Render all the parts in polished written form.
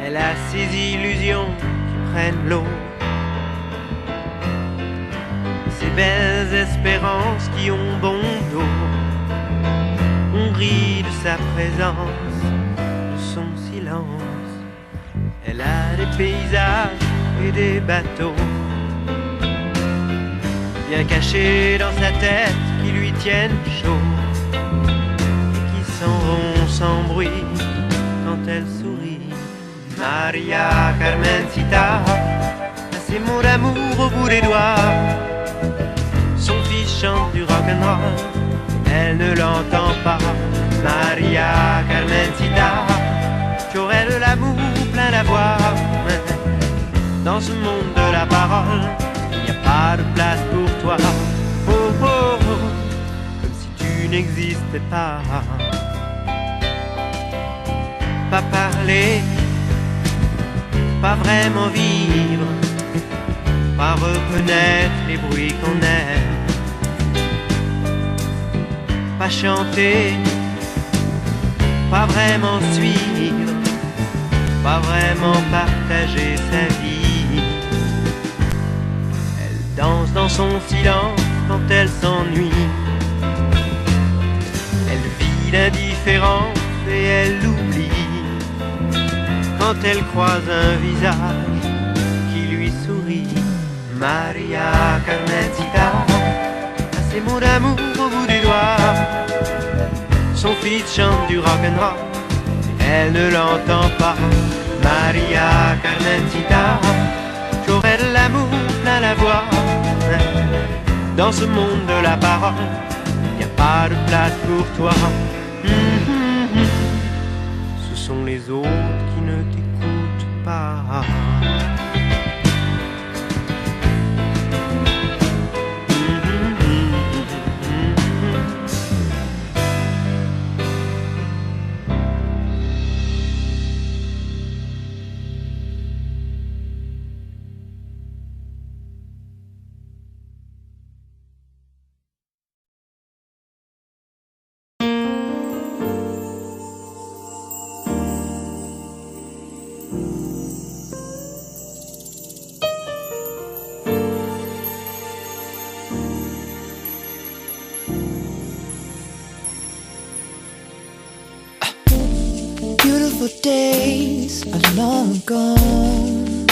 Elle a ses illusions qui prennent l'eau, ses belles espérances qui ont bon dos. On rit de sa présence, de son silence. Elle a des paysages et des bateaux bien cachés dans sa tête qui lui tiennent chaud et qui s'en vont sans bruit quand elle sourit. Maria Carmencita a ses mots d'amour au bout des doigts. Son fils chante du rock'n'roll, elle ne l'entend pas. Maria Carmencita, tu aurais de l'amour plein d'avoir. Dans ce monde de la parole, il n'y a pas de place pour toi. Oh, oh, oh, comme si tu n'existais pas. Pas parler, pas vraiment vivre, pas reconnaître les bruits qu'on aime, pas chanter, pas vraiment suivre, pas vraiment partager sa vie. Elle danse dans son silence quand elle s'ennuie. Elle vit l'indifférence et elle l'oublie quand elle croise un visage qui lui sourit. Maria Carmencita a ses mots d'amour au bout des doigts. Son fils chante du rock'n'roll, elle ne l'entend pas. Maria Carmencita, j'aurais de l'amour plein la voix. Dans ce monde de la parole, y a pas de place pour toi. Ce sont les autres qui ne t'écoutent pas. Beautiful days are long gone.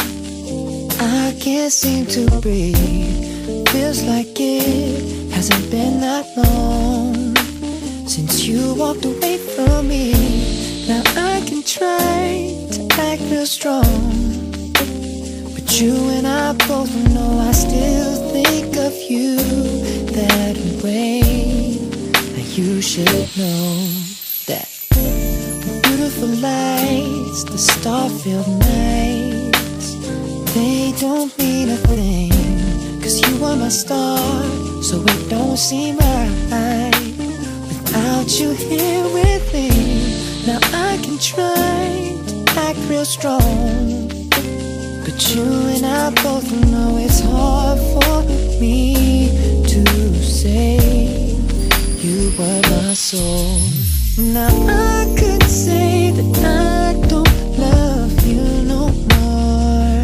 I can't seem to breathe. Feels like it hasn't been that long since you walked away from me. Now I can try to act real strong, but you and I both know I still think of you that way. Now you should know that beautiful lights, the star-filled nights, they don't mean a thing, 'cause you are my star, so it don't seem right without you here with me. Now I can try to act real strong, but you and I both know it's hard for me to say you were my soul. Now I could say that I don't love you no more,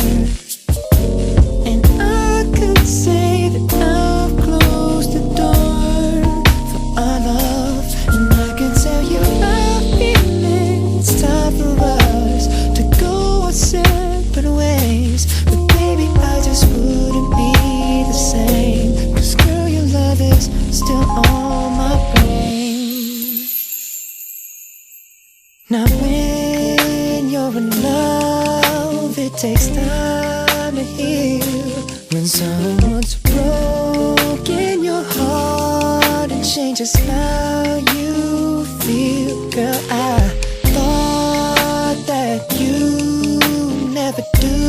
and I could say that I've closed the door for our love, and I can tell you our feelings. It's time for us to go our separate ways, but baby I just wouldn't be the same, 'cause girl your love is still on my brain. Now when you're in love, it takes time to heal. When someone's broken your heart, it changes how you feel. Girl, I thought that you never do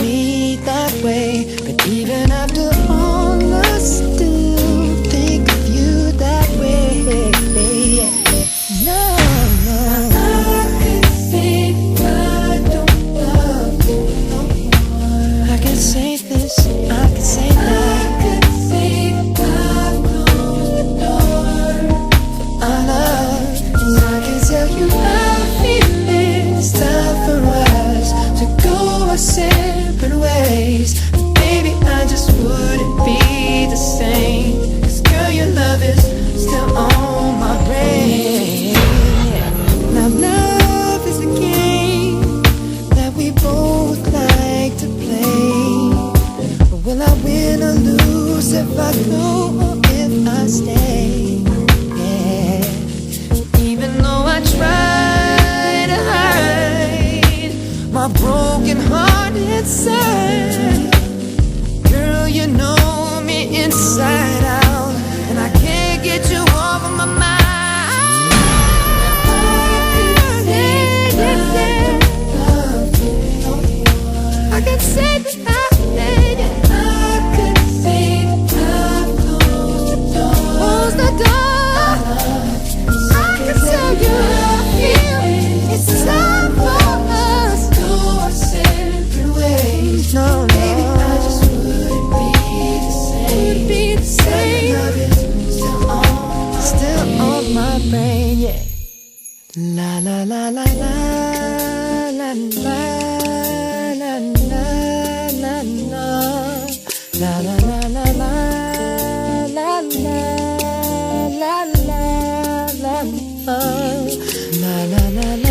me that way, but even after all I still think of you that way. No, no, I could say I don't love you no more. I can say this, I can say that. I could say I've closed the door for our love, and I can tell my broken heart inside. Girl, you know me inside out, and I can't get you off of my mind. I can say that I could say that I've closed the door. Close the door. I can tell you how I feel. It's time for us to go our separate ways. No, baby, I just wouldn't be the same. Wouldn't be the same. Love is still on my brain, yeah. La la la la la la la. La la la la la la la la la la la la la la la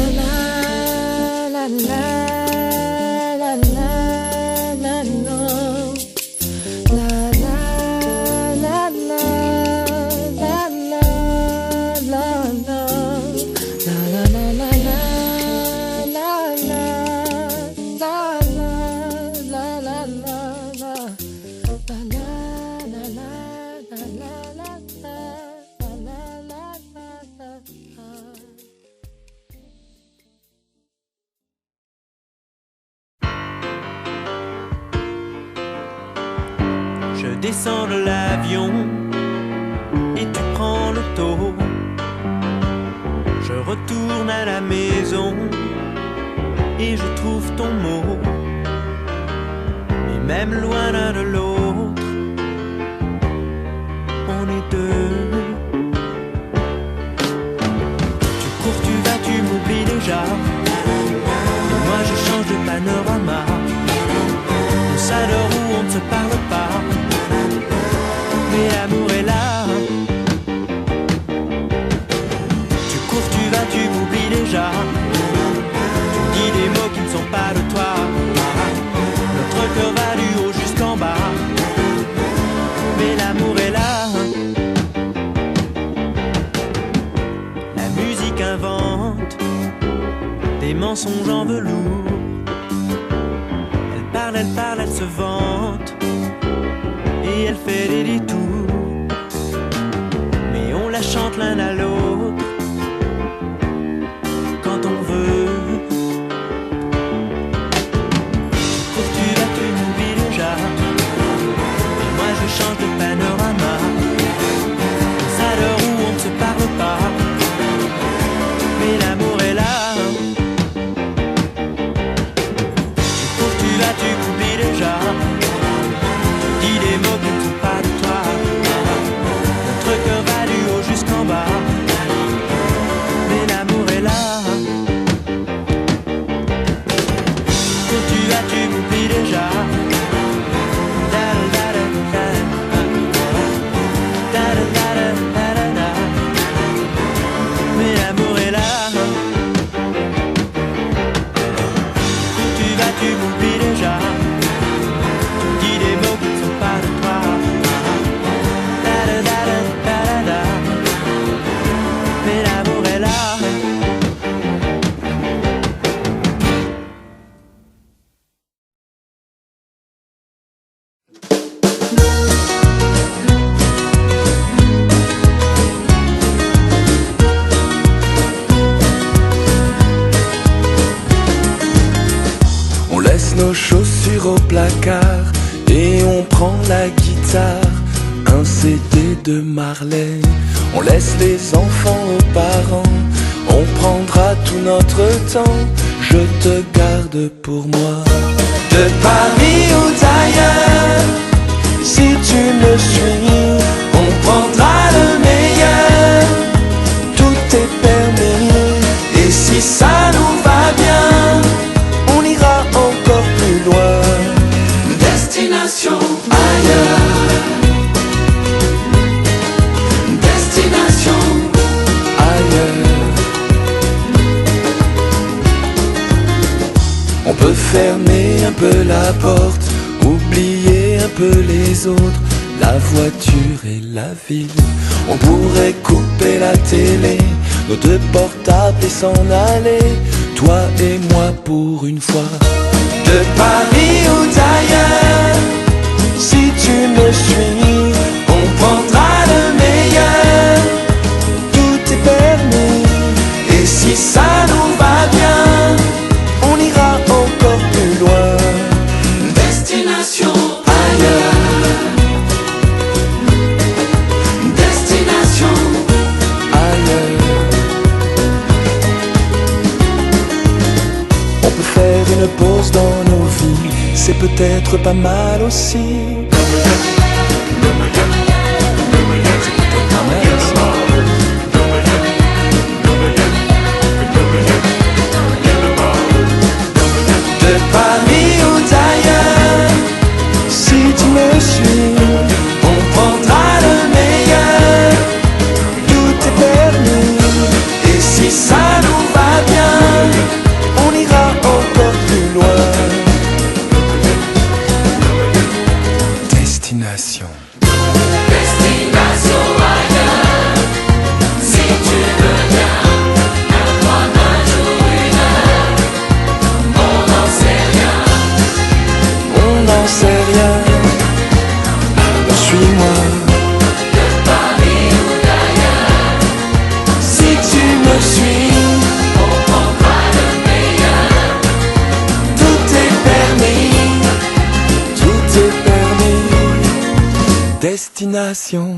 Je descends de l'avion et tu prends l'auto. Je retourne à la maison et je trouve ton mot. Et même loin l'un de l'autre, on est deux. Tu cours, tu vas, tu m'oublies déjà. Moi je change de panorama. On s'adore ou on ne se parle pas, mais l'amour est là. Tu cours, tu vas, tu m'oublies déjà. Tu dis des mots qui ne sont pas de toi. Notre cœur va du haut jusqu'en bas, mais l'amour est là. La musique invente des mensonges en velours. Elle parle, elle se vante et elle fait des détours, mais on la chante l'un à l'autre quand on veut. Tu cours, tu vas, tu m'oublies déjà, et moi je change de panorama. On s'adore ou on ne se parle pas, mais l'amour est là. Tu m'oublies déjà. Tu dis des mots qui ne sont pas de toi. Notre cœur va du haut jusqu'en bas, mais l'amour est là. Quand tu vas, tu m'oublies déjà. Mais l'amour est là. Quand tu vas, tu m'oublies déjà. Tu dis des mots qui ne sont pas de toi. Mais l'amour est là. On laisse nos chaussures au placard et on prend la guitare, un CD de Marley. On laisse les enfants aux parents, on prendra tout notre temps. Je te garde pour moi, de Paris ou d'ailleurs. Si tu me suis, on prendra le meilleur. Tout est permis, et si ça nous va bien, on ira encore plus loin. Destination ailleurs. Destination ailleurs. On peut fermer un peu la porte, oublier un peu les autres, la voiture et la ville. On pourrait couper la télé, nos deux portables et s'en aller, toi et moi pour une fois. De Paris ou d'ailleurs, si tu me suis, on prendra le meilleur. Tout est permis, et si ça nous va bien, on ira encore plus loin. Destination ailleurs. Destination ailleurs. On peut faire une pause dans nos vies, c'est peut-être pas mal aussi. De Paris ou d'ailleurs, si tu me suis, on prendra le meilleur. Tout est permis, et si ça nous va bien, on ira encore plus loin. Destination. Destination ailleurs, si tu veux bien, apprendre un jour une heure, on n'en sait rien. On n'en sait rien. Suis-moi. De Paris ou d'ailleurs, si tu me suis, on prendra le meilleur. Tout est permis, tout est permis. Destination